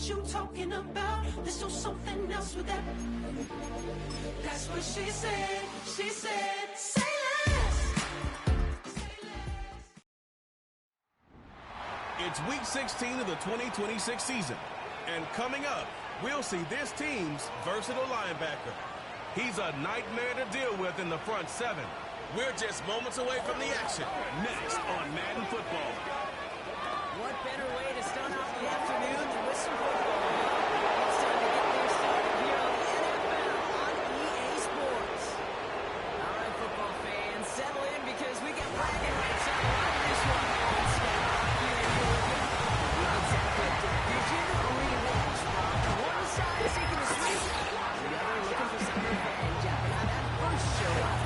what you talking about. There's still something else with that. That's what she said. She said, say less. It's week 16 of the 2026 season. And coming up, we'll see this team's versatile linebacker. He's a nightmare to deal with in the front seven. We're just moments away from the action. Next on Madden Football. What better way to start off the afternoon than with some football? It's time to get things started here on the NFL on EA Sports. All right, football fans, settle in because we got black and white on this one. Let's get off here and here we go. It's that quick division rematch. One side seeking a sweep, the other looking for some revenge after how that first show off.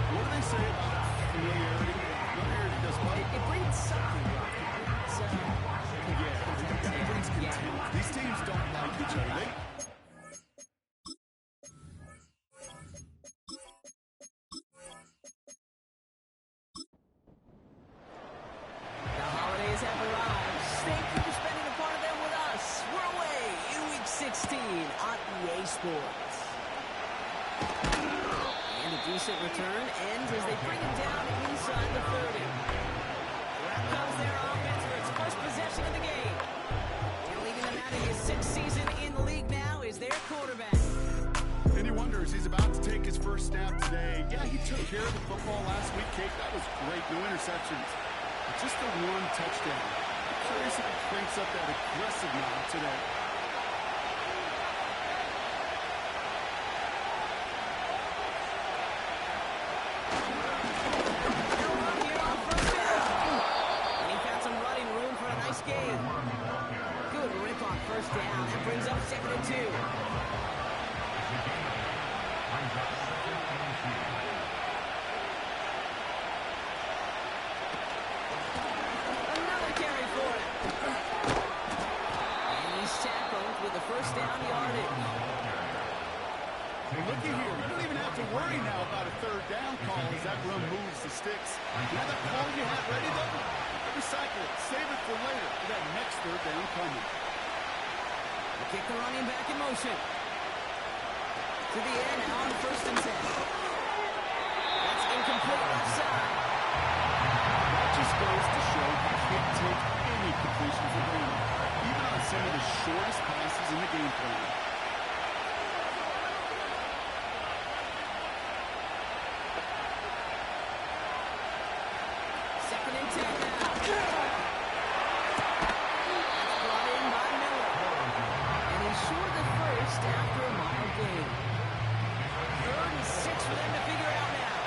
What do they say about familiarity? Familiarity does what? It brings something. It brings contempt. These teams don't like each other. The holidays have arrived. Thank you for spending a part of them with us. We're away in Week 16 on EA Sports. And a decent return ends as they bring him down inside the 30. Wrap comes their offense for its first possession of the game. And leading them out of his 6th season in the league now is their quarterback. And he wonders, he's about to take his first snap today. Yeah, he took care of the football last week, Kate. That was great. No interceptions. But just the one touchdown. I'm curious if he cranks up that aggressive knob today. Down. That brings up 2nd and 2. Another carry for him. And he's tackled with the first down yardage. Looky here. We don't even have to worry now about a 3rd down call as that run moves the sticks. You know that call you had ready, though? Recycle it. Save it for later for that next 3rd down coming. Kick the running back in motion. To the air now on 1st and 10. That's incomplete left side. That just goes to show you can't take any completion for granted, even on some of the shortest passes in the game plan. Second and 10 now. After a mile gain. 3rd and 6 for them to figure it out now.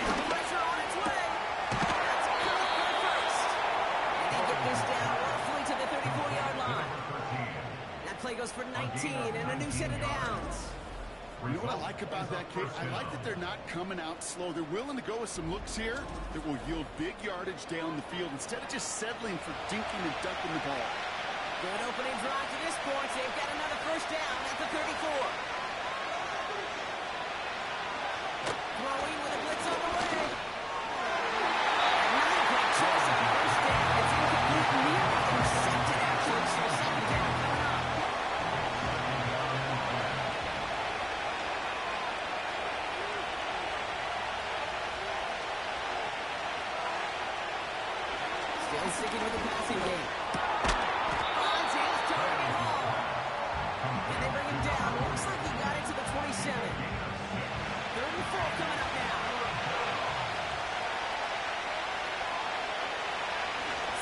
And pressure on its way. That's caught for first. And they get this down roughly to the 34-yard line. That play goes for 19 and a new set of downs. You know what I like about that kick? I like that they're not coming out slow. They're willing to go with some looks here that will yield big yardage down the field instead of just settling for dinking and dunking the ball. Good opening drive to this point. They've got another first down at the 34. Throwing with a blitz on the way. Another great choice on first down. It's incomplete, nearly intercepted actually, so 2nd down coming up. Still sticking with the passing game. Fontane's targeting Hall. And they bring him down. Looks like he got it to the 27. 3rd and 4 coming up now.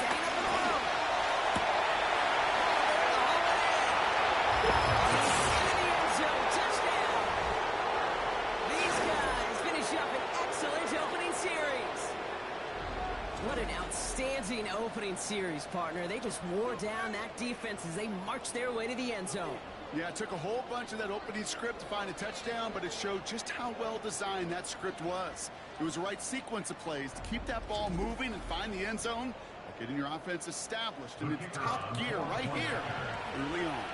Setting up the throw. Into the end zone. Touchdown. These guys finish up an excellent opening series. What an outstanding opening series, partner. They just wore down that defense as they marched their way to the end zone. Yeah, it took a whole bunch of that opening script to find a touchdown, but it showed just how well designed that script was. It was the right sequence of plays to keep that ball moving and find the end zone, getting your offense established in its top gear right here early on.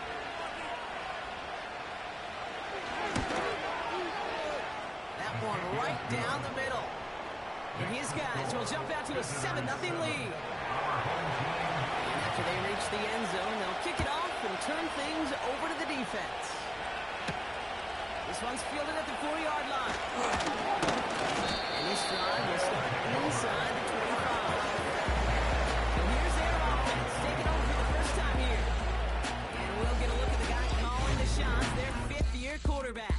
That one right down the middle. And his guys will jump out to a 7-0 lead. And after they reach the end zone, they'll kick it off and turn things over to the defense. This one's fielded at the 4-yard line. And this drive will start inside the 25. So here's their offense taking over for the first time here. And we'll get a look at the guy calling the shots, their fifth-year quarterback.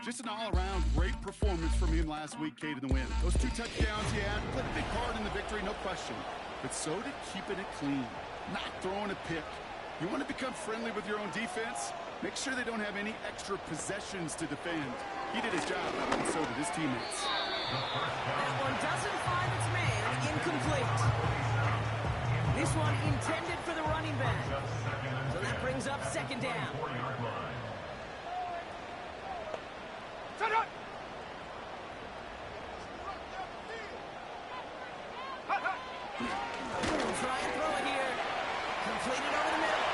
Just an all-around great performance from him last week, Kate, in the win. Those 2 touchdowns he had played a big part in the victory, no question. But so did keeping it clean, not throwing a pick. You want to become friendly with your own defense? Make sure they don't have any extra possessions to defend. He did his job, and so did his teammates. That one doesn't find its man, incomplete. This one intended for the running back. So that brings up second down. Try and throw it here. Completed over the middle.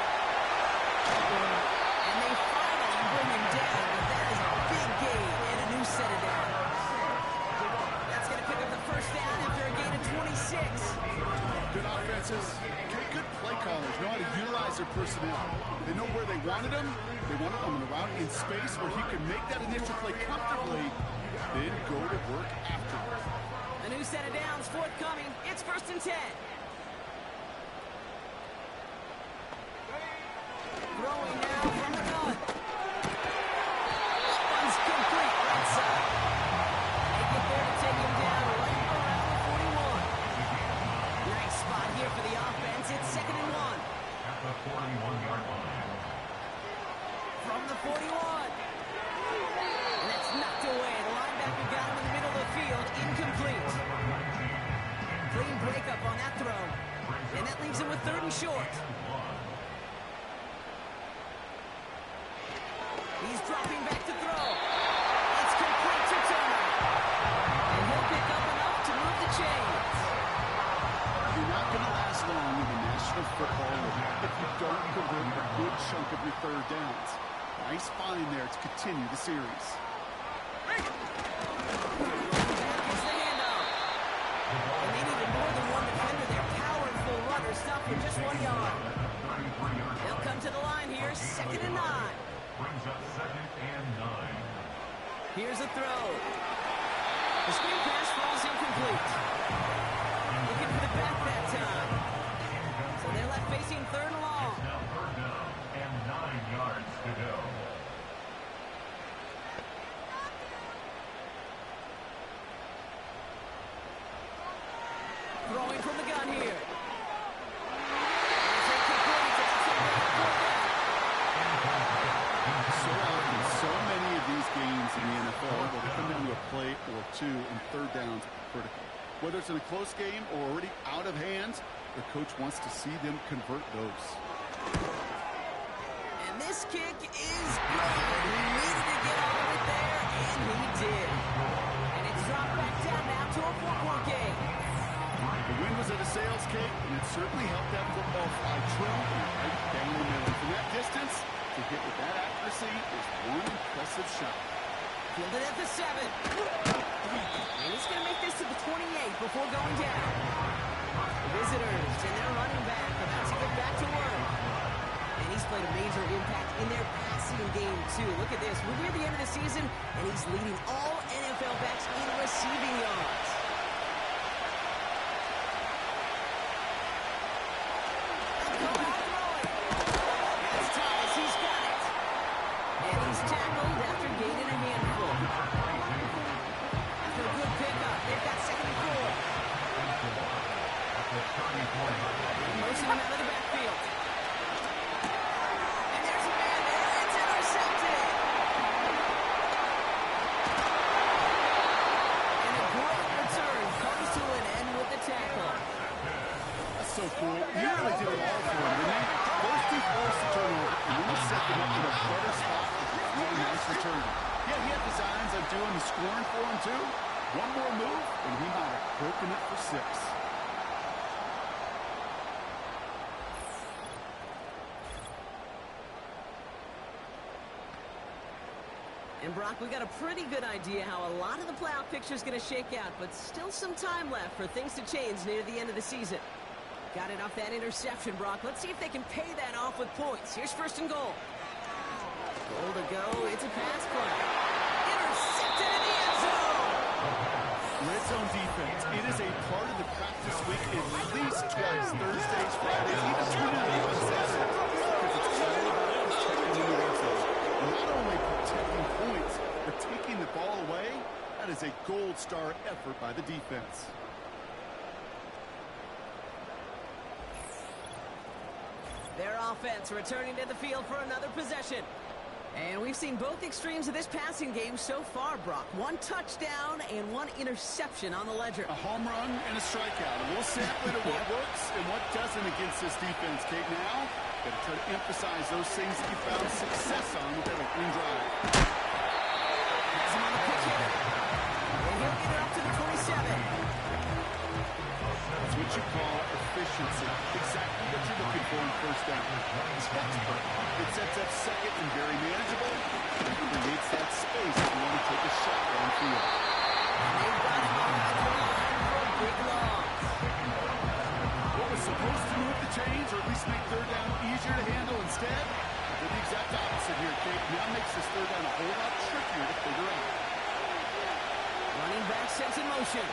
And they finally bring him down, but that is a big gain and a new set of downs. That's going to pick up the first down after a gain of 26. Good offenses, good play callers know how to utilize their personnel. They know where they wanted them. They wanted them in a route in space where he could make that initial play comfortably, then go to work afterwards. A new set of downs forthcoming. It's 1st and 10. Throwing now from the gun. That one's complete right side. They get there to take him down right around the 41. Nice spot here for the offense. It's 2nd and 1. At the 41-yard line. From the 41. And that's knocked away. The linebacker got him in the middle of the field. Incomplete. Clean breakup on that throw. And that leaves him with 3rd and short. He's dropping back to throw. It's complete to Turner. And he'll pick up enough to move the chains. You're not going to last long in the National Football League if you don't convert a good chunk of your 3rd downs. Nice find there to continue the series. Back is the handoff. And they needed more than one defender. Their powerful runner stopped for just 1 yard. They'll come to the line here, 2nd and 9. Brings up 2nd and 9. Here's a throw. The screen pass falls incomplete. Looking for the back that time. So they're left facing 3rd and long. Now 3rd down and 9 yards to go. Throwing from the gun here. So often, so many of these games in the NFL will come down to a play or 2 and 3rd downs are critical. Whether it's in a close game or already out of hand, the coach wants to see them convert those. And this kick is good. He needed to get all of it there, and he did. And it's dropped back down now to a 4-point game. The wind was at a sales cake, and it certainly helped that football fly true and right down the middle. From that distance, to hit with that accuracy is one impressive shot. Fielded at the 7. And he's going to make this to the 28 before going down. The visitors and their running back about to get back to work. And he's played a major impact in their passing game, too. Look at this. We're near the end of the season, and he's leading all NFL backs in receiving yards. Tackled after gaining a handful. After a good pickup, they've got 2nd and 4. Motion him out of the backfield. And there's a man there. It's intercepted. And a great return comes to an end with the tackle. That's so cool. He really did it all for him, didn't he? First he forced the turnover, and then he set them up in a better spot. Really nice return. Yeah, he had designs on doing the scoring for him, too. One more move, and he might have broken it for 6. And Brock, we got a pretty good idea how a lot of the playoff picture is going to shake out, but still some time left for things to change near the end of the season. Got it off that interception, Brock. Let's see if they can pay that off with points. Here's first and goal. Goal to go. It's a pass play. Intercepted in the end zone. Red zone defense. It is a part of the practice week at least twice. Thursdays, Fridays, even Tuesdays on Saturdays. Because it's all about protecting the red zone. Not only protecting points, but taking the ball away. That is a gold star effort by the defense. Their offense returning to the field for another possession. And we've seen both extremes of this passing game so far, Brock. One touchdown and one interception on the ledger. A home run and a strikeout. A little sample of what works and what doesn't against this defense, Kate. Now, got to try to emphasize those things that you found success on with that opening drive. Has him on the pitch here. And he'll get it up to the 27. That's what you call efficiency. Exactly what you're looking for in first down. Textbook. It sets up second and very manageable. It creates that space if you want to take a shot downfield. And they've got him on the line for a big loss. What was supposed to move the chains, or at least make third down easier to handle instead, did the exact opposite here, Kate. Now makes this third down a whole lot trickier to figure out. Running back sets in motion.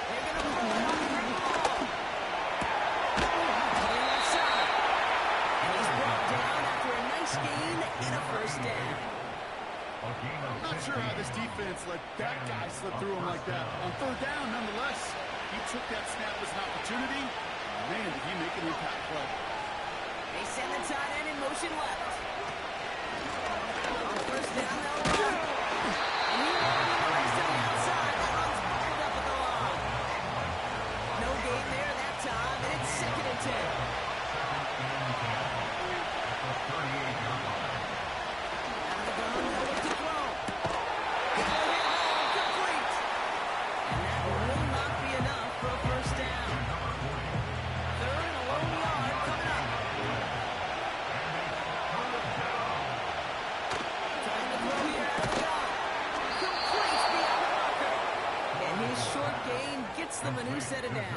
They're going to run the ball. Playing left side. And he's brought down after a nice gain and a first down. I'm not sure how this defense let that guy slip through him like that. On third down, nonetheless, he took that snap as an opportunity. Man, did he make an impact play. They send the tight end in motion left. On first down, they'll run. And he won the race to the outside. That one's bubbled up at the line. No gain there that time, and it's 2nd and 10. Out of the gun, they'll look to throw. Complete. And that will not be enough for a first down. Third and a lone yard coming up. Trying to throw here out of the gun. Complete beyond the marker. And his short gain gets them a new set of downs.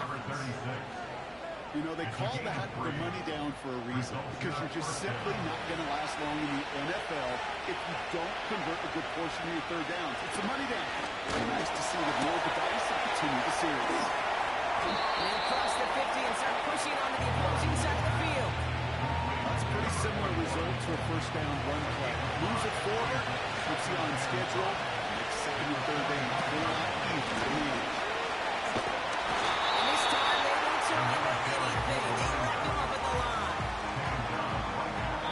You know, they call that the money down for a reason, because you're just simply not going to last long in the NFL if you don't convert a good portion of your third downs. It's a money down. Nice to see them roll the dice and continue the series. And across the 50 and start pushing onto the opposing side of the field. That's a pretty similar result to a first down run play. Moves it forward, puts you on schedule, makes second and third down a lot easier to manage. And this time they don't surrender anything. They wrap him up at the line.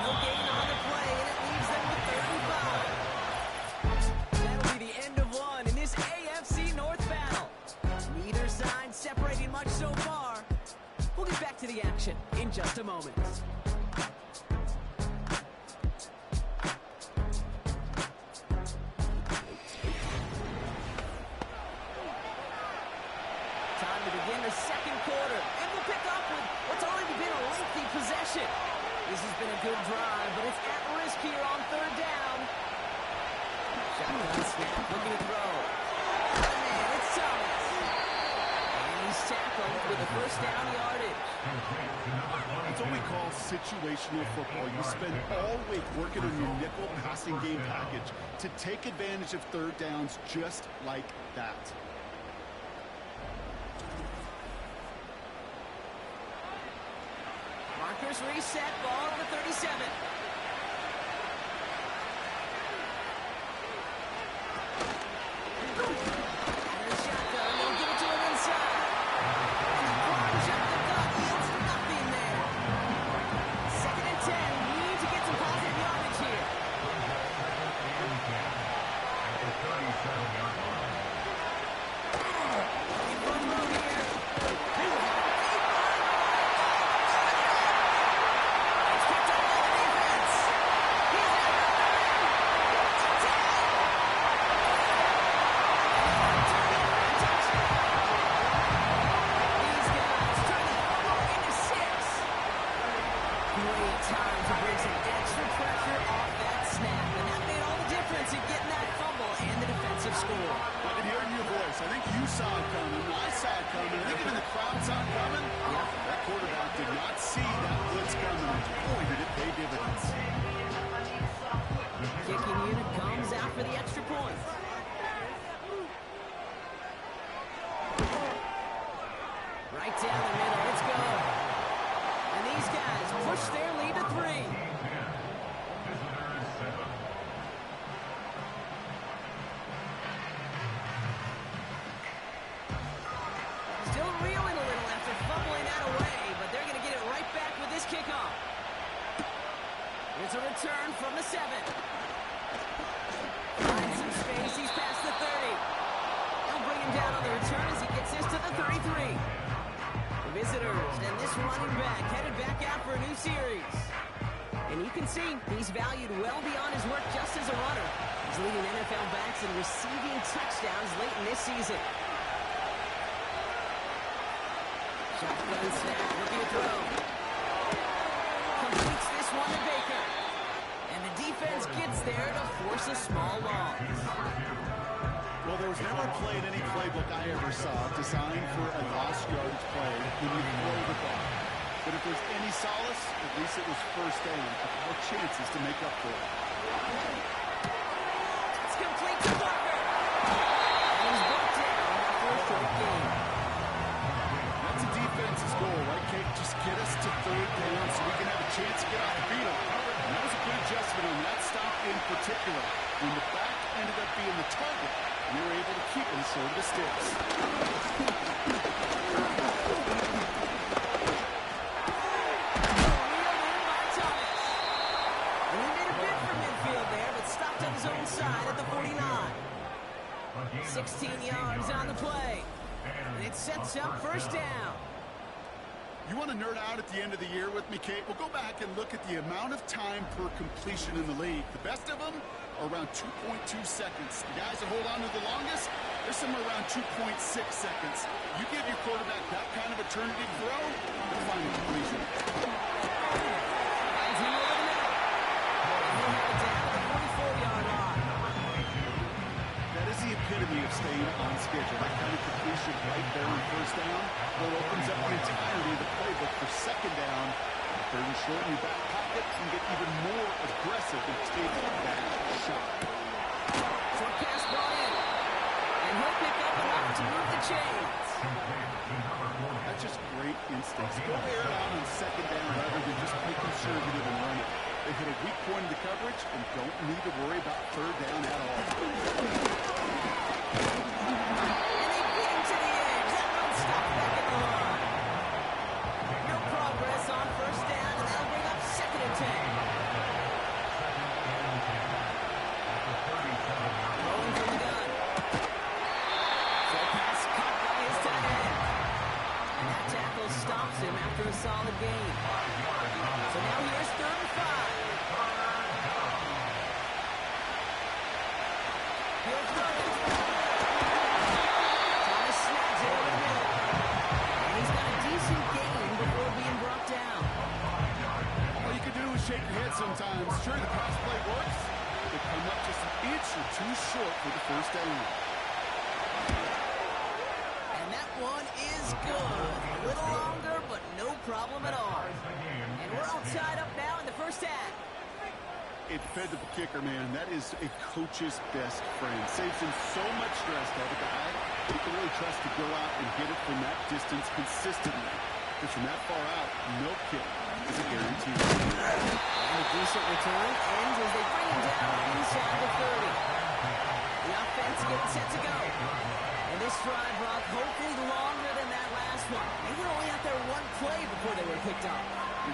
No gain on the play, and it leaves them with 35. That'll be the end of one in this AFC North battle. Neither side separating much so far. We'll get back to the action in just a moment. Time to begin the second quarter, and we'll pick up with what's already been a lengthy possession. This has been a good drive, but it's at risk here on third down. Shotgun snap, looking to throw. And it's Thomas. And he's tackled with a first down yardage. It's what we call situational football. You spend all week working on your nickel passing game package to take advantage of third downs just like that. Markers reset, ball to the 37. And a shotgun, they'll give it to him inside. Plunge up the gut, it's nothing there. 2nd and 10, we need to get some positive yardage here. In front row here. It's picked up by the defense. I think you saw it coming. I saw it coming. I think even the crowd saw it coming. Yep. That quarterback did not see that blitz coming. Boy, did it pay dividends. Kicking unit comes out for the extra point. Right down the middle. Let's go. And these guys push their lead to 3. Still reeling a little after fumbling that away, but they're going to get it right back with this kickoff. Here's a return from the 7. Finds some space. He's past the 30. They'll bring him down on the return as he gets this to the 33. The visitors and this running back headed back out for a new series. And you can see he's valued well beyond his work just as a runner. He's leading NFL backs in receiving touchdowns late in this season. Shotgun snap, looking to throw. Completes this one to Baker. And the defense gets there to force a small loss. Well, there was never a play in any playbook I ever saw designed for a lost yardage play when you throw the ball. But if there's any solace, at least it was first down. More chances to make up for it. It's complete to Buford. And he's brought down after a short game. That's a defense's goal, right, Kate? Just get us to third down so we can have a chance to get off the field. And that was a good adjustment on that stop in particular. When the back ended up being the target, we were able to keep him short of the sticks. And he made a bid for midfield there, but stopped on his own side at the 49. 16 yards on the play. And it sets up first down. You want to nerd out at the end of the year with me, Kate? We'll go back and look at the amount of time per completion in the league. The best of them are around 2.2 seconds. The guys that hold on to the longest, they're somewhere around 2.6 seconds. You give your quarterback that kind of eternity throw, they'll find a completion. Finds him over the middle. And he'll have it down to the 44-yard line. That is the epitome of staying on schedule. That kind of completion right there on first down, well, it opens up the entirety of the playbook for second down. Third and short in your back pocket and get even more aggressive and take that shot. Short pass brought in. And he'll pick up enough to move the chains. That's just great instincts. Go air it out on second down rather than just be conservative and run it. They hit a weak point in the coverage and don't need to worry about third down at all. And they beat him to the edge. That run stopped back at the line. No progress on first down, and that'll bring up second and 10. Rolling from the gun. Short pass caught by his tight end. And that tackle stops him after a solid gain. So now here's 3rd and 5. He'll throw it. Thomas snags it over the middle. And he's got a decent gain before being brought down. All you can do is shake your head sometimes. Sure, the pass play works. They come up just an inch or two short for the first down. And that one is good. A little longer, but no problem at all. And we're all tied up now in the first half. A dependable kicker, man. That is a coach's best friend. Saves him so much stress to have a guy you can really trust to go out and hit it from that distance consistently. Because from that far out, no kick is a guarantee. And a decent return ends as they bring him down inside the 30. The offense getting set to go. And this drive, Brock, hopefully longer than that last one. They were only out there one play before they were picked up.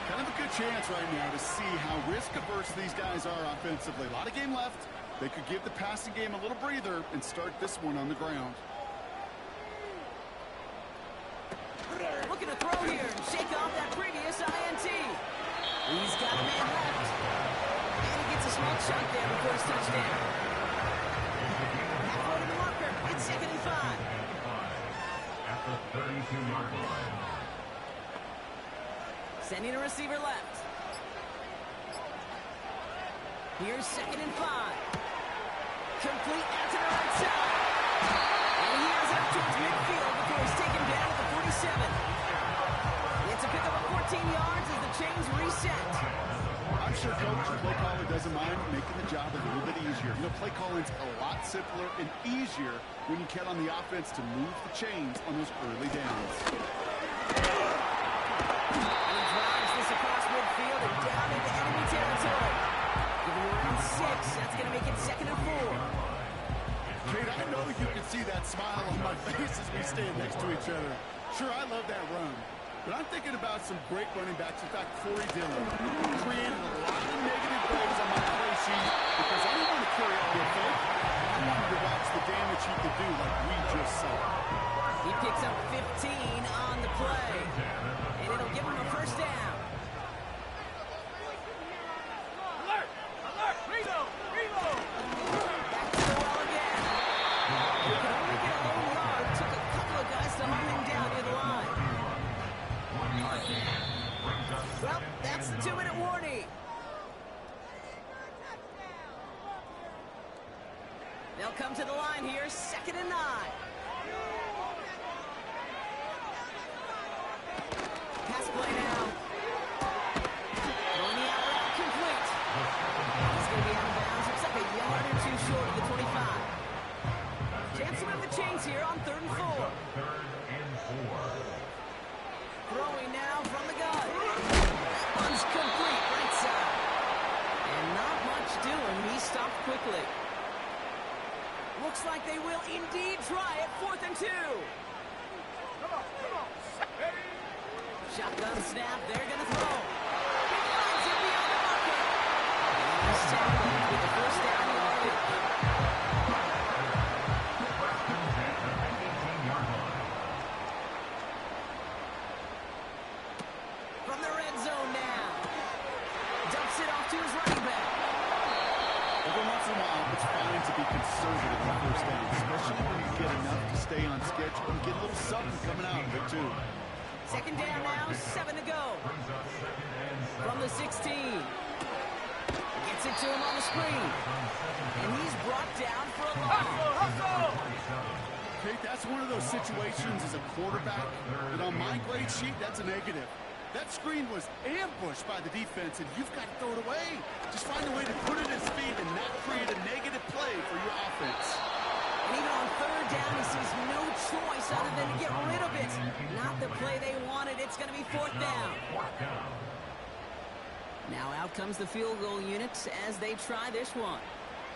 Kind of a good chance right now to see how risk-averse these guys are offensively. A lot of game left. They could give the passing game a little breather and start this one on the ground. Looking to throw here and shake off that previous INT. He's got a man left. And he gets a small chunk there before his touchdown. Halfway to the marker. It's 2nd and 5. At the 32-yard line. Sending a receiver left. Here's 2nd and 5. Complete out to the right side. And he has a discipline's a lot simpler and easier when you count on the offense to move the chains on those early downs. And he drives this across midfield and down into enemy territory. Giving around 6. That's going to make it 2nd and 4. Kate, I know you can see that smile on my face as we stand next to each other. Sure, I love that run. But I'm thinking about some great running backs. In fact, Corey Dillon created a lot of negative plays on my play sheet because I didn't want to carry out the fake. I wanted to watch the damage he could do like we just saw. He picks up 15 on the play, and it'll give him a first down. Alert! Alert! Reload! Reload! Back to the well again. He could only get a lone yard. Took a couple of guys to hold him down near the line. Well, that's the 2-minute warning. They'll come to the line here, 2nd and 9. Pass play now. Throwing the out route complete. He's going to be out of bounds. Looks like a yard or 2 short of the 25. Chance to move the chains here on 3rd and 4. Throwing now from the gun. One's complete, right side. And not much doing. He stopped quickly. Looks like they will indeed try it. 4th and 2. Come on. Ready? Shotgun snap. They're going to throw. He finds it beyond the marker. And he's tackled with the first down yardage. From the red zone now. Dumps it off to his running back. Every once in a while, it's fine to be conservative on first down, especially when you get enough to stay on schedule and get a little something coming out of it, too. 2nd down now, 7 to go. From the 16. Gets it to him on the screen. And he's brought down for a loss. Hustle! Kate, that's one of those situations as a quarterback that on my grade sheet, that's a negative. That screen was ambushed by the defense, and you've got to throw it away. Just find a way to put it in his feet and not create a negative play for your offense. And even on 3rd down, he sees no choice other than to get rid of it. Not the play they wanted. It's going to be 4th down. Now out comes the field goal unit as they try this one.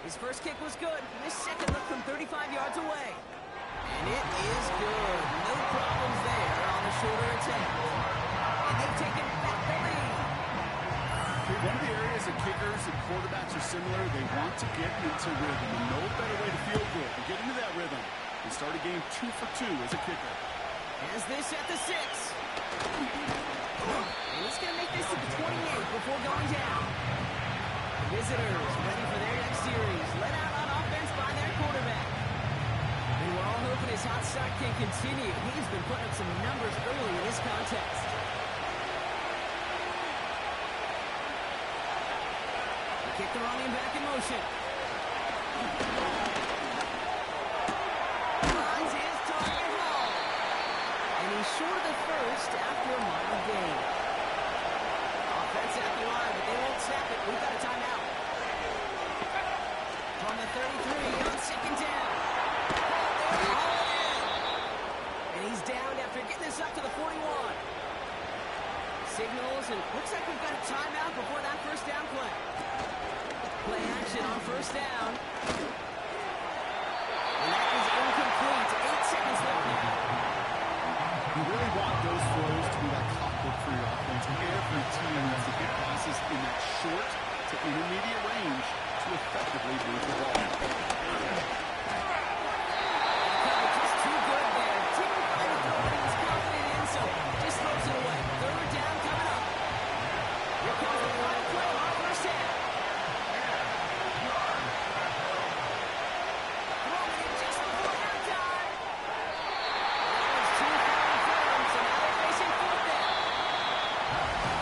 His first kick was good. This second look from 35 yards away. And it is good. No problems there on the shorter attempt. And they've taken back the lead. Okay, one of the areas that kickers and quarterbacks are similar, they want to get into rhythm. And no better way to feel good than get into that rhythm and start a game 2 for 2 as a kicker. As this at the 6. And he's going to make this to the 28 before going down. The visitors ready for their next series. Let out on offense by their quarterback. And we're all hoping his hot start can continue. He's been putting up some numbers early in this contest. They kick the running back in motion. Finds his target home. And he's short of the first after a minor gain. Offense at the line, but they won't snap it. We've got a timeout. From the 33 on 2nd down. And he's downed after getting this up to the 41. Signals, and looks like we've got a timeout before that first down play. Play action on 1st down. And that is incomplete. 8 seconds left now. You really want those throws to be like clockwork for your offense. Every team needs to get passes in that short to intermediate range to effectively move the ball. Just too good there. Didn't find a throw that he was confident in, so just throws it away. 3rd down coming up. Here comes the final play on 1st down. Throwing it just before halftime. That was too far in front of him, so now they're facing 4th down.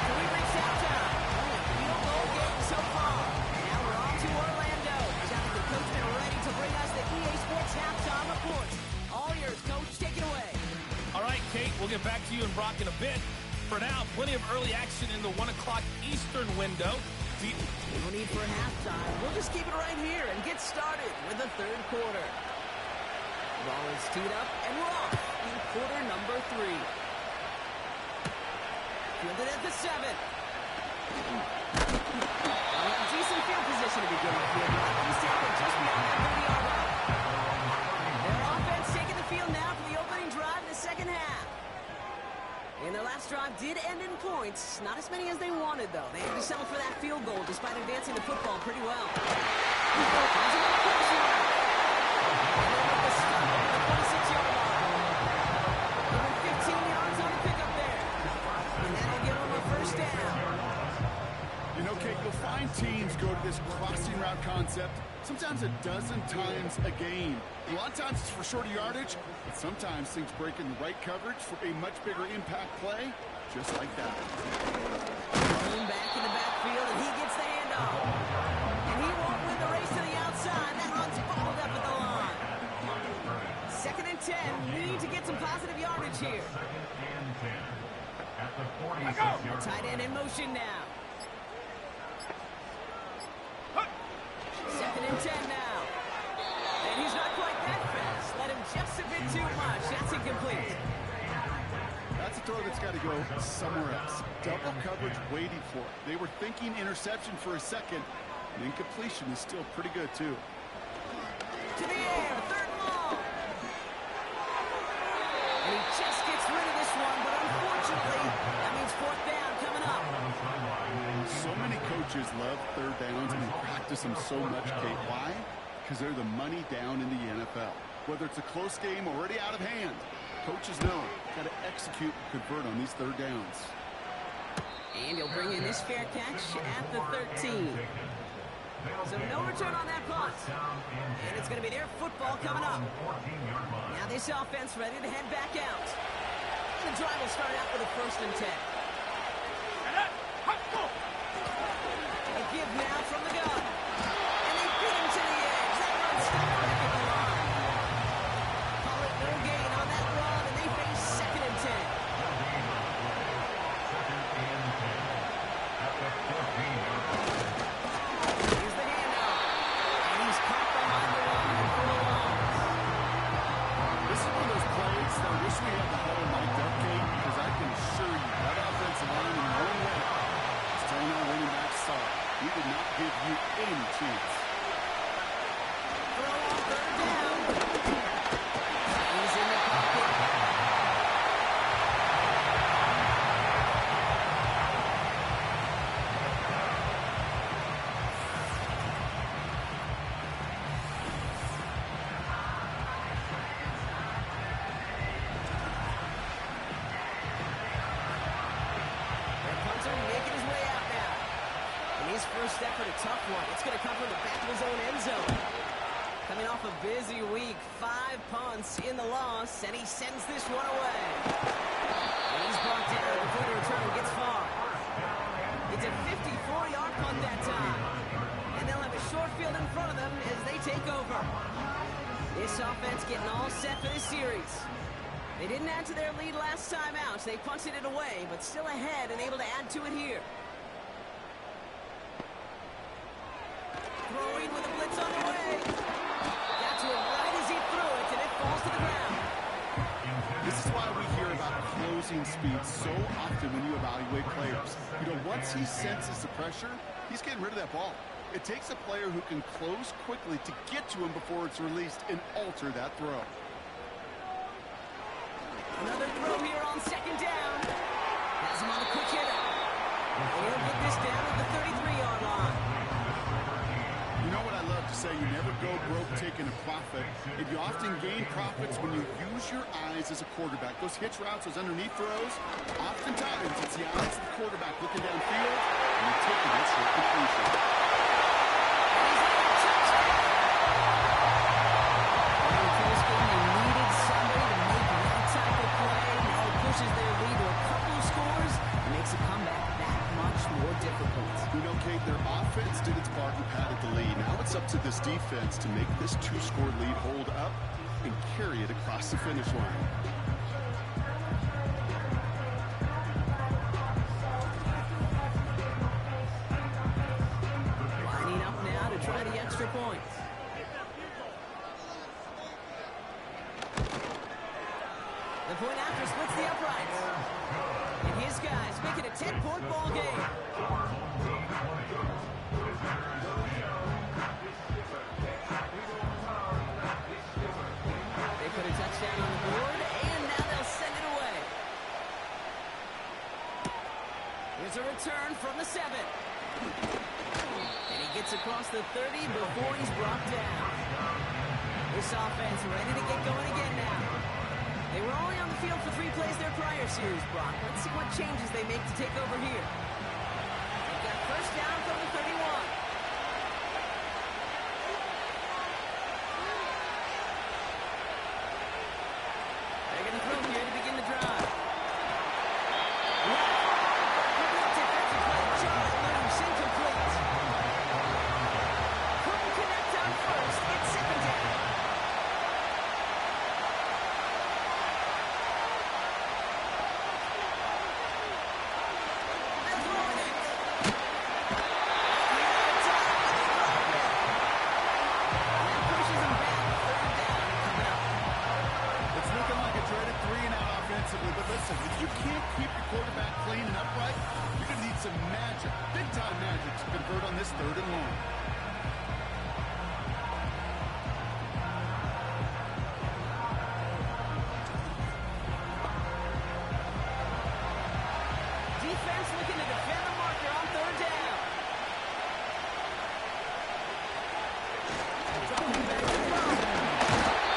So we reached halftime. Only a field goal game so far. Now we're on to Orlando. Jonathan Coachman ready to bring us the EA Sports halftime report. All yours, Coach. Take it away. All right, Kate, we'll get back to you and Brock in a bit. For now, plenty of early action in the 1 o'clock Eastern window. No need for halftime. We'll just keep it right here and get started with the third quarter. Ball is teed up, and we're off in quarter number 3. Fielded at the 7. Decent field position to begin with here. He's taken just beyond that 30-yard line. Their offense taking the field now for the opening drive in the second half. And their last drive did end in points. Not as many as they wanted, though. They had to settle for that field goal despite advancing the football pretty well. You'll find teams go to this crossing route concept sometimes a dozen times a game. A lot of times it's for shorter yardage, but sometimes things break in the right coverage for a much bigger impact play, just like that. Running back in the backfield, and he gets the handoff. And he won't win the race to the outside. That run's balled up at the line. 2nd and 10. Need to get some positive yardage here. The tight end in motion now. 2nd and 10 now. And he's not quite that fast. Let him just a bit too much. That's incomplete. That's a throw that's got to go somewhere else. Double coverage waiting for it. They were thinking interception for a second. And incompletion is still pretty good, too. To the air. 3rd and long. And he just gets rid of this one, but unfortunately, that means 4th down coming up. So many coaches love 3rd downs and practice them so much, Kate. Why? Because they're the money down in the NFL. Whether it's a close game already out of hand, coaches know got to execute and convert on these 3rd downs. And he'll bring in this fair catch at the 13. So no return on that punt. And it's going to be their football coming up. Now this offense ready to head back out. And the drive will start out with a 1st and 10. A give now from the gun. And they beat him to the edge. That run stopped back at the line. Call it no gain on that run, and they face 2nd and 10. Here's the handoff. And he's caught behind the line for the loss. This is one of those plays that I wish we had the whole mic'd up, Kate, because I can assure you that offensive line in their own way is telling our running back solid. We did not give you any chance. Throw on 3rd down. He's in the pocket. Their punter making his way out now. And his first effort, a tough one. It's going to come from the back of his own end zone. Coming off a busy week, 5 punts in the loss, and he sends this one away. And he's brought down before the return gets far. It's a 54-yard punt that time. And they'll have a short field in front of them as they take over. This offense getting all set for this series. They didn't add to their lead last time out. They punted it away, but still ahead and able to add to it here. Throwing with a blitz on the way. Got to him right as he threw it, and it falls to the ground. This is why we hear about closing speed so often when you evaluate players. You know, once he senses the pressure, he's getting rid of that ball. It takes a player who can close quickly to get to him before it's released and alter that throw. Another throw here on 2nd down. Has him on the quick hitter. He'll get this down at the 33-yard line. You know what I love to say, you never go broke taking a profit. And you often gain profits when you use your eyes as a quarterback. Those hitch routes, those underneath throws, oftentimes it's the eyes of the quarterback looking downfield, and you're taking that short completion. Pushes their lead to a couple of scores and makes a comeback that much more difficult. You know, Kate, their offense did its part and padded the lead. Now it's up to this defense to make this 2-score lead hold up and carry it across the finish line. points. The point after splits the uprights. And his guys make it a 10-point ball game. They put a touchdown on the board, and now they'll send it away. Here's a return from the 7. And he gets across the 30 before he's brought down. This offense ready to get going again now. They were only on the field for 3 plays their prior series, Brock. Let's see what changes they make to take over here. They've got first down from the 31. They're going to throw here to begin the drive. Defensive play, Charlie loose, incomplete. Couldn't connect on first. It's second down. But listen, if you can't keep your quarterback clean and upright, you're going to need some magic, big-time magic, to convert on this 3rd and long. Defense looking to defend the marker on 3rd down. Dropping back to throw.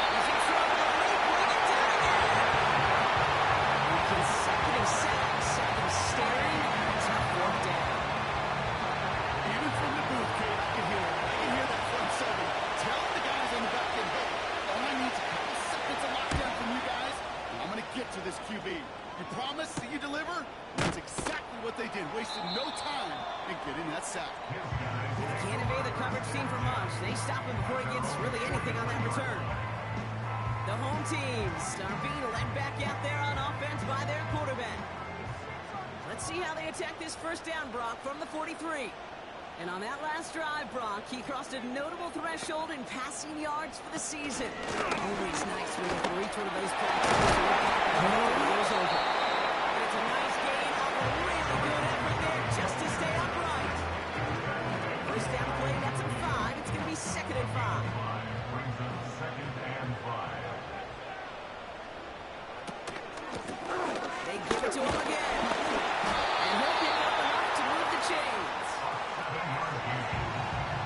He's in trouble. Bring it down again. Consecutive sacks, second staring, tough 4th down. Even from the booth, Kate, I can hear it. I can hear that front 7. Tell the guys on the back end, hey, all I need is a couple seconds of lockdown from you guys, and I'm going to get to this QB. You promise that you deliver? That's exactly what they did. Wasted no time in getting that sack. They can't evade the coverage team for much. They stop him before he gets really anything on that return. The home teams are being led back out there on offense by their quarterback. Let's see how they attack this first down, Brock, from the 43. And on that last drive, Brock, he crossed a notable threshold in passing yards for the season. Always nice when you can reach one of those plateaus and look back and the year's over. And it's a nice gain off a really good effort there just to stay upright. First down play, that's a 5. It's going to be 2nd and 5. Brings up 2nd and 5. They give it to him again. And he'll pick up enough to move the chains.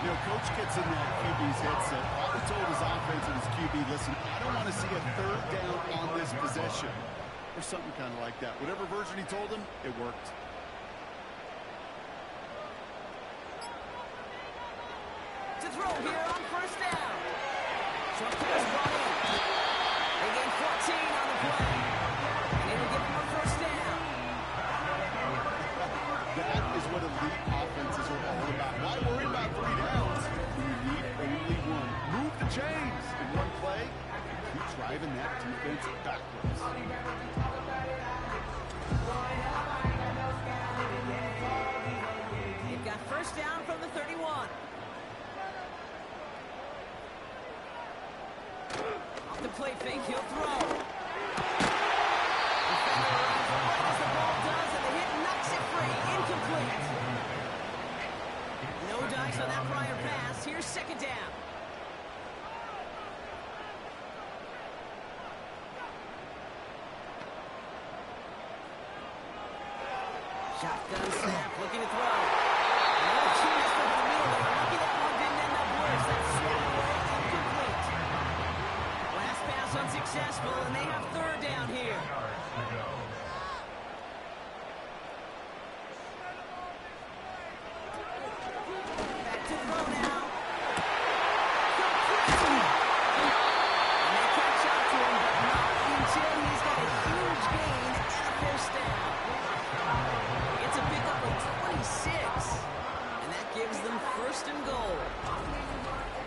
You know, Coach gets in that QB's headset, probably told his offense and his QB, listen, I don't want to see a 3rd down on this possession. Or something kind of like that. Whatever version he told him, it worked. To throw here on first down. Short pass brought in. They gain 14 on the play. And it'll give them a first down. That is what elite offenses are all about. Why worry about 3 downs when you need only 1? Move the chains in one play. Keep driving that defense backwards. They've got first down from the 31. Off the play fake, he'll throw. Defender runs away as the ball does, and the hit knocks it free. Incomplete. No dice on that prior pass. Here's 2nd down. Shotgun snap, looking to throw. No chance for the middle there. Lucky that one didn't end up worse. That's swung away, incomplete. Last pass unsuccessful, and they have 3rd down here. Back to throw now. Complete. And they catch up to him, but not until he's got a huge gain and a first down. It's a pickup of 26, and that gives them 1st and goal.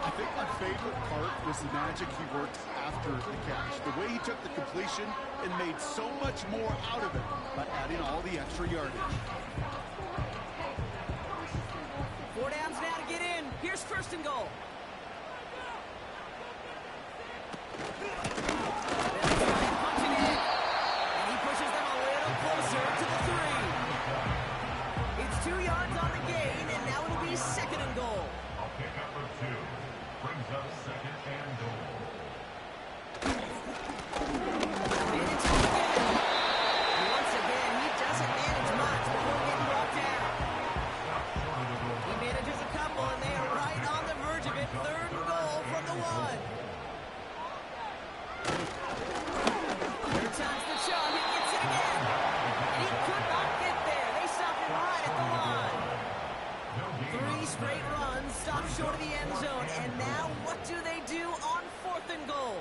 I think my favorite part was the magic he worked after the catch. The way he took the completion and made so much more out of it by adding all the extra yardage. 4 downs now to get in. Here's 1st and goal. They'll try and punch it in. And he pushes them a little closer to the 3. It's 2 yards on the gain, and now it'll be second and goal. A pickup of 2 brings up second and goal. And it's him again. And once again, he doesn't manage much before getting brought down. He manages a couple, and they are right on the verge of it. Third and goal from the 1. Third time's the charm. He gets it again. And he could not get there. They stopped him right at the line. 3 straight runs, stopped short of the end zone. And now what do they do on 4th and goal?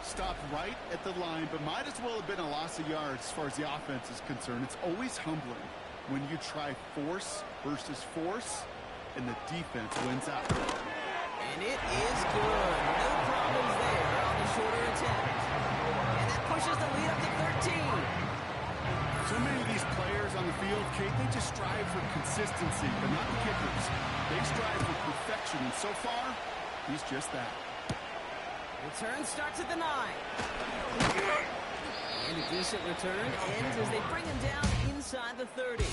Stopped right at the line, but might as well have been a loss of yards as far as the offense is concerned. It's always humbling when you try force versus force, and the defense wins out. And it is good. No problems there on the shorter attempt. And that pushes the lead up to 13. So many of these players on the field, Kate, they just strive for consistency, but not the kickers. They strive for perfection, and so far, he's just that. Return starts at the 9. And a decent return ends as they bring him down inside the 30.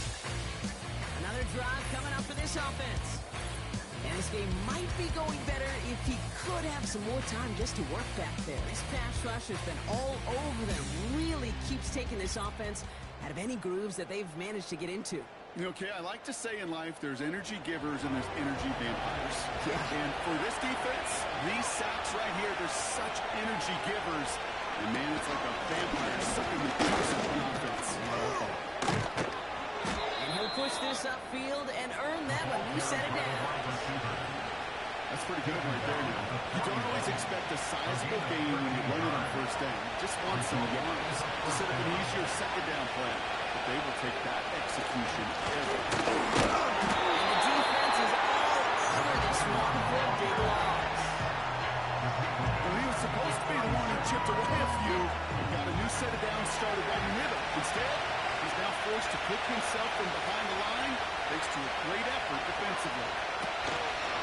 Another drive coming up for this offense. And this game might be going better if he could have some more time just to work back there. This pass rush has been all over them. Really keeps taking this offense out of any grooves that they've managed to get into. Okay, I like to say in life there's energy givers and there's energy vampires. Yeah. And for this defense, these sacks right here, they're such energy givers. And man, it's like a vampire sucking the juice of the offense. And he'll push this upfield and earn that one. You set it down. That's pretty good right there now. You don't always expect a sizable gain when you run it on first down. You just want some yards to set up an easier second down play. But they will take that execution every time. And the defense is all over this one for a big loss. Well, he was supposed to be the one who chipped away a few. He got a new set of downs started right in the middle. Instead, he's now forced to pick himself from behind the line thanks to a great effort defensively.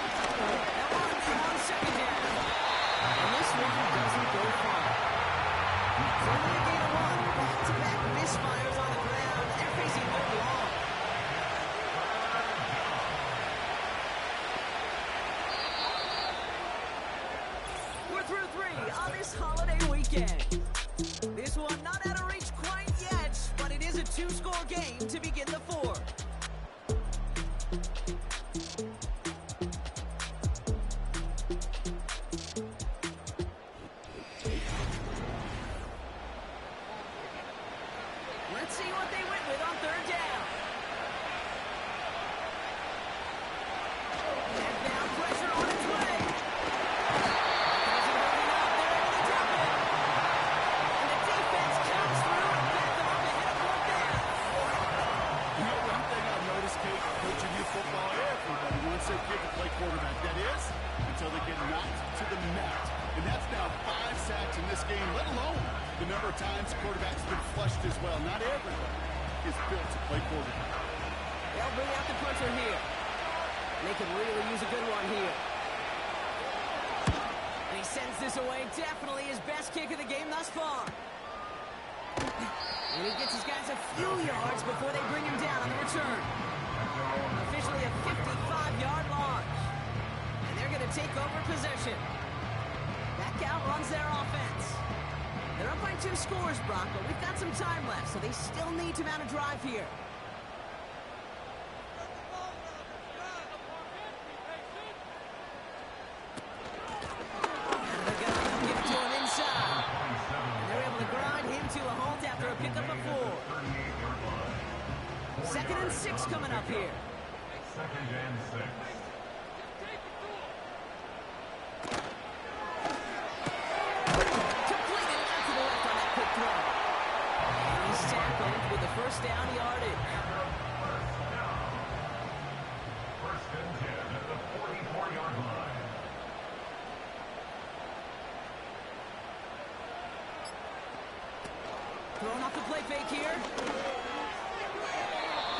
Now on second down. And this one doesn't go far. So when they gain a run, back-to-back misfires on the ground. They're facing third and long. We're through 3 on this holiday weekend. This one not out of reach quite yet, but it is a 2-score game to begin the 4th. Let's see what they went with on 3rd down. And now pressure on its way. There's a holding up. They're able to drop it. And the defense comes through and back them up ahead of 4th down. You know, one thing I've noticed, Kate, coaching youth football, everybody wants their kid to play quarterback. That is, until they get knocked to the mat. And that's now 5 sacks in this game, let alone the number of times quarterbacks have been flushed as well. Not everybody is built to play quarterback. They'll bring out the puncher here. They could really use a good one here. And he sends this away. Definitely his best kick of the game thus far. And he gets his guys a few yards before they bring him down on the return. Officially a 55-yard launch. And they're going to take over possession. That outruns their offense. They're up by 2 scores, Brock, but we've got some time left, so they still need to mount a drive here. And they're going to give it to him inside. And they're able to grind him to a halt after a pickup of 4. 2nd and 6 coming up here. 2nd and 6. With the first down yardage. First and 10 at the 44-yard line. Throwing off the play fake here.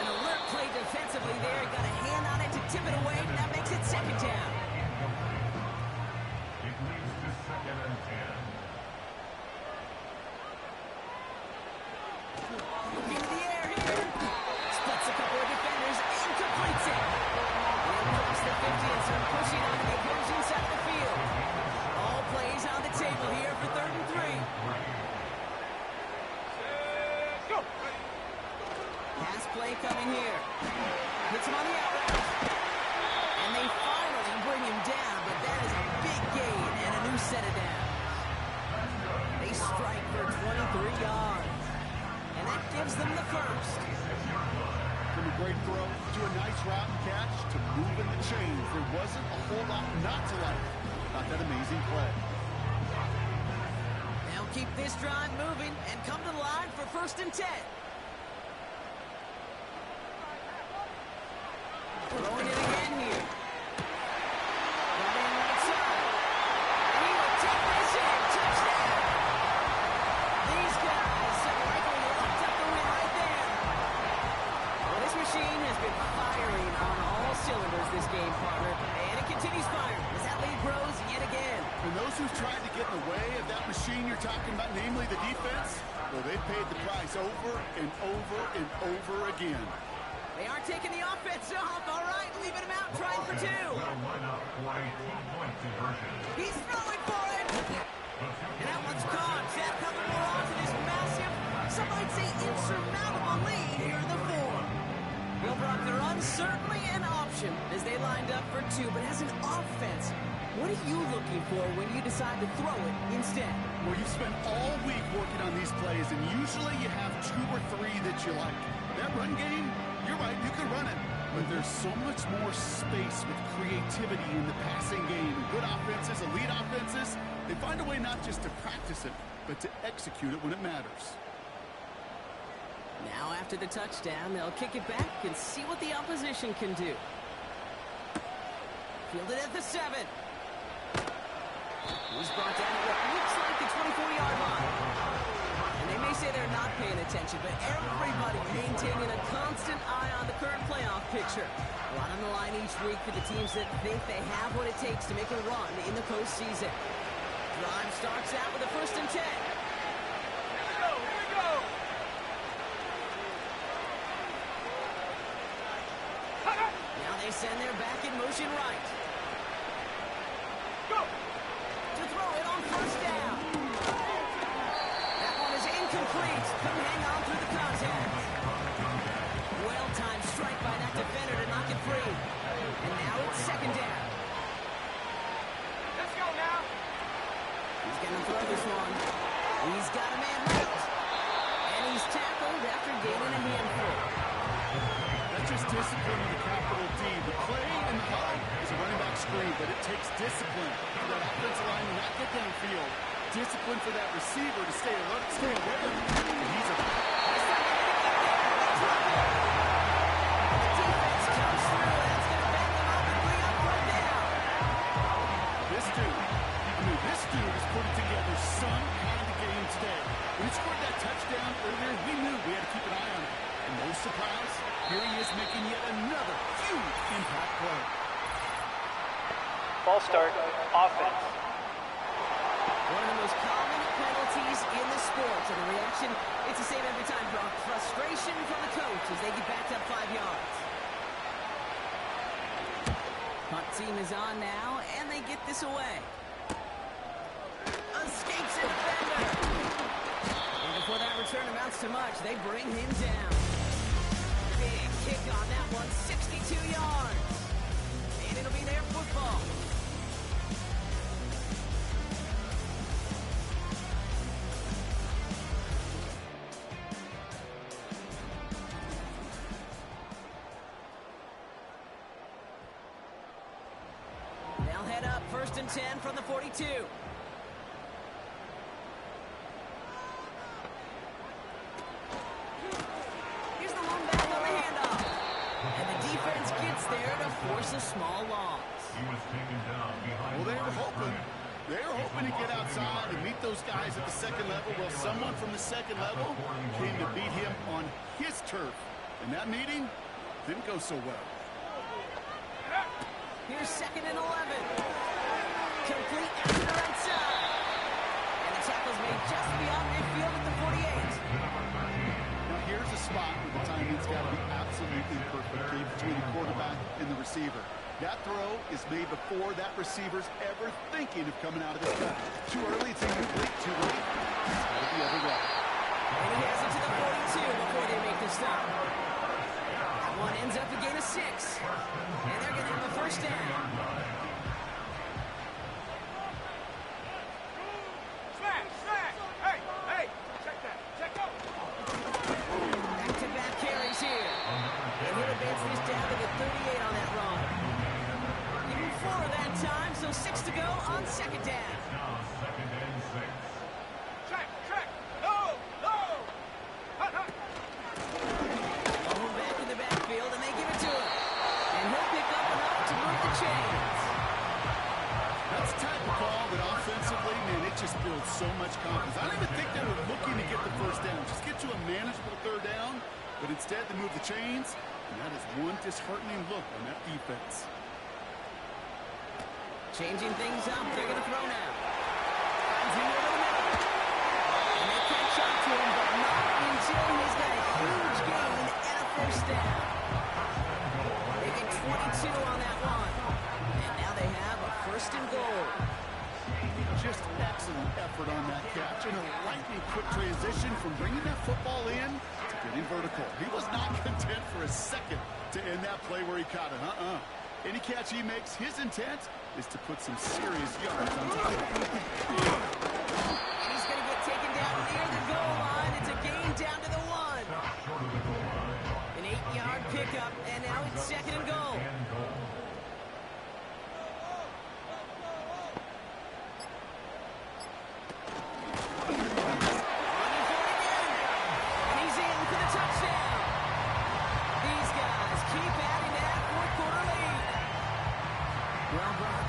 An alert play defensively there. Got a hand on it to tip it away, and that makes it 2nd down. It leads to 2nd Second and 10. Looking to the air here. Splits a couple of defenders and completes it. They'll cross the 50 and start pushing on the opposing side of the field. All plays on the table here for 3rd and 3. Pass play coming here. Hits him on the out route. And they finally bring him down, but that is a big gain and a new set of downs. They strike for 23 yards. And that gives them the first. From a great throw to a nice route and catch to moving the chains. There wasn't a whole lot not to like about that amazing play. They'll keep this drive moving and come to the line for 1st and 10. Throwing it again here. Running right side. He will take this in. Touchdown. These guys have likely locked up the win right there. Well, this machine has been firing on all cylinders this game, partner. And it continues firing as that lead grows yet again. And those who've tried to get in the way of that machine you're talking about, namely the defense, well, they paid the price over and over and over again. They are taking the offense off. All right, leaving him out, trying for 2. Will line up for a 2-point conversion. He's throwing for it. And that one's caught. Zach coming more on to this massive, some might say insurmountable lead here in the 4th. Well, Brock, they're uncertainly an option as they lined up for 2. But as an offense, what are you looking for when you decide to throw it instead? Well, you've spent all week working on these plays, and usually you have 2 or 3 that you like. That run game, you're right, you can run it. But there's so much more space with creativity in the passing game. Good offenses, elite offenses, they find a way not just to practice it, but to execute it when it matters. Now after the touchdown, they'll kick it back and see what the opposition can do. Fielded at the 7. He's brought down at what looks like the 24-yard line. And they may say they're not paying attention, but everybody maintaining a constant eye on the current playoff picture. A lot on the line each week for the teams that think they have what it takes to make a run in the postseason. Drive starts out with a 1st and 10. Here we go. Now they send their back in motion right. Go. To throw it on 1st down. That one is incomplete. Couldn't hang on through the contact. Well-timed strike by that defender to knock it free. And now it's 2nd down. Let's go now. He's going to throw this one. He's got a man left. And he's tackled after gaining a handful. That's just discipline with a capital D. The play in the huddle is a running back screen, but it takes discipline for that offensive line to not get downfield. Discipline for that receiver to stay alert, stay away. And he's a... The defense comes through, and it's going to back them up and bring up 1st down. This dude has put it together some kind of game today. When he scored that touchdown earlier, we knew we had to keep an eye on him. And no surprise, here he is making yet another huge impact play. Ball start, offense. One of the most common penalties in the sport. And the reaction, it's the same every time, Brock. Frustration from the coach as they get backed up 5 yards. Punt team is on now, and they get this away. Escapes a defender. And before that return amounts to much, they bring him down. Big kick on that one, 62 yards. And it'll be their football. They'll head up 1st and 10 from the 42. Here's the long back on the handoff. And the defense gets there to force a small loss. He was taken down behind Well, they were the hoping. They were hoping to get outside and meet those guys at the 2nd level. Well, someone from the 2nd level came to beat him on his turf. And that meeting didn't go so well. Here's 2nd and 11. Complete out to the right side. made just beyond midfield at the 48. Now here's a spot where the timing's got to be absolutely perfect between the quarterback and the receiver. That throw is made before that receiver's ever thinking of coming out of his cut. Too early, it's incomplete. Too late, it's got to be the other way. And he has it to the 42 before they make the stop. That one ends up a gain of 6. And they're going to have a first down. Hey, check that. Check out. Back-to-back carries here. And he'll advance this down to the 38 on that run. Even 4 that time, so 6 to go on second down. Now second and 6. Check. No. Hut. Ball back in the backfield, and they give it to him. And he'll pick up enough to move the chains. That's the type of call that offensively, man, it just builds so much confidence. I don't even think they were looking to get the first down. Just get to a manageable third down, but instead they move the chains, and that is one disheartening look on that defense. Changing things up, they're going to throw now. Finds him over the middle. And they catch up to him, but not until he's got a huge gain and a first down. They get 22 on that one. And now they have a first and goal. Just excellent effort on that catch, and a lightning quick transition from bringing that football in to getting vertical. He was not content for a second to end that play where he caught it. Any catch he makes, his intent is to put some serious yards on top of it. And he's going to get taken down near the goal line. It's a gain down to the 1. An 8-yard pickup, and now it's second and goal.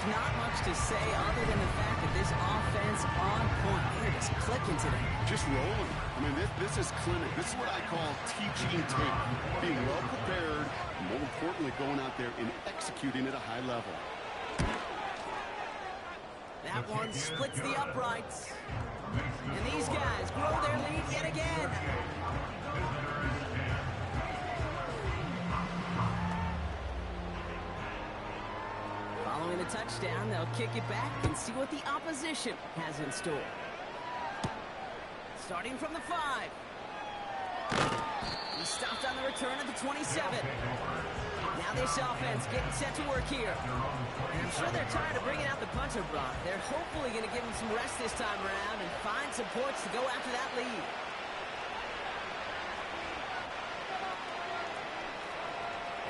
Not much to say other than the fact that this offense on point. They're just clicking today. Just rolling. I mean, this is clinic. This is what I call teaching tape. Being well prepared, and more importantly, going out there and executing at a high level. That one splits the uprights. And these guys grow their lead yet again. Following the touchdown, they'll kick it back and see what the opposition has in store. Starting from the 5. He stopped on the return at the 27. Now this offense getting set to work here. And I'm sure they're tired of bringing out the punter, Brock. They're hopefully going to give him some rest this time around and find some points to go after that lead.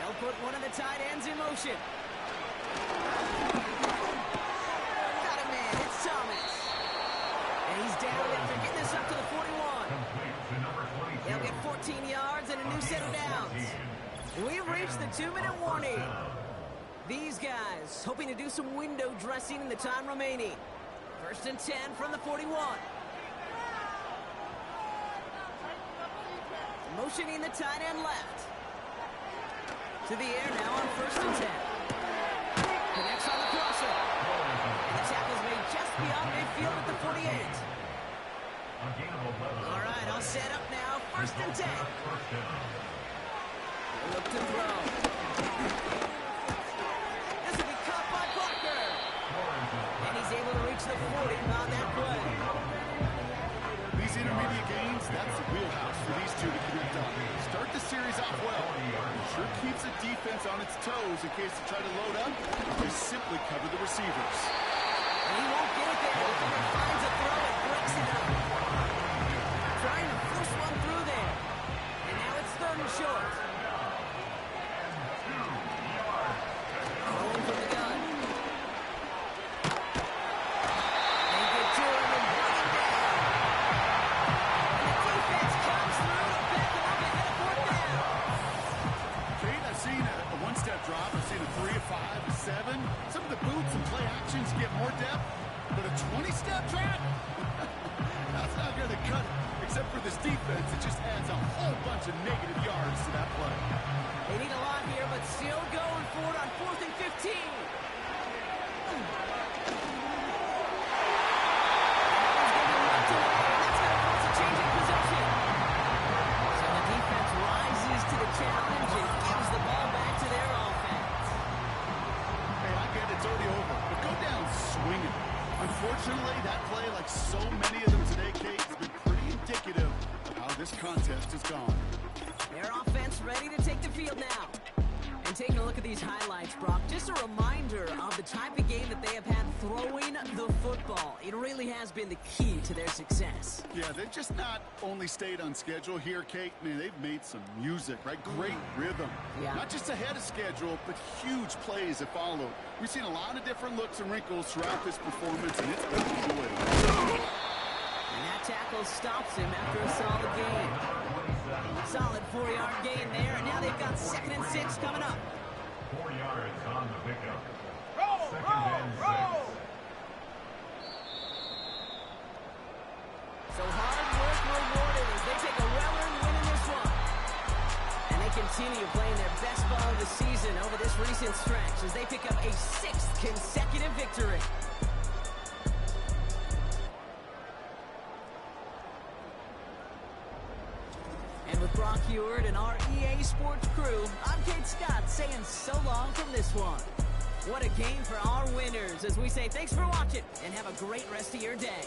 They'll put one of the tight ends in motion. Got a man, it's Thomas. And he's down after getting this up to the 41. They'll get 14 yards and a new set of downs. We've reached the 2-minute warning. These guys hoping to do some window dressing in the time remaining. First and 10 from the 41. Motioning the tight end left. To the air now on first and 10. Connects on the crosser. And the tackle's made just beyond midfield at the 48. All right, all set up now. First and 10. Look to throw. This will be caught by Parker. And he's able to reach the 40 on that play. These intermediate gains, that's the wheelhouse for these two to connect on. Start the series off well. It sure keeps the defense on its toes in case they try to load up. They simply cover the receivers. And he won't get it there. Finds a throw and breaks it up. Trying to push one through there. And now it's third and short. Rolling from the gun. They get to him and bring him down. And the defense comes through to back him up ahead of fourth down. Kate, I've seen a one-step drop. I've seen a 3, a 5, a 7. Some of the boots and play actions get more depth, but a 20-step drop? That's not going to cut it. Except for this defense, it just adds a whole bunch of negative yards to that play. They need a lot here, but still going for it on 4th and 15. That one's going to be knocked away. this contest is gone. Their offense ready to take the field now. And taking a look at these highlights, Brock, just a reminder of the type of game that they have had throwing the football. It really has been the key to their success. Yeah, they've just not only stayed on schedule here, Kate. Man, they've made some music, right? Great rhythm. Yeah. Not just ahead of schedule, but huge plays that followed. We've seen a lot of different looks and wrinkles throughout this performance, and it's been enjoyable. And that tackle stops him after a solid gain. Solid 4-yard gain there, and now they've got 2nd and 6 coming up. 4 yards on the pickup. Roll, roll. So hard work rewarded as they take a well-earned win in this one. And they continue playing their best ball of the season over this recent stretch as they pick up a 6th consecutive victory. And with Brock Heward and our EA Sports crew, I'm Kate Scott saying so long from this one. What a game for our winners as we say thanks for watching and have a great rest of your day.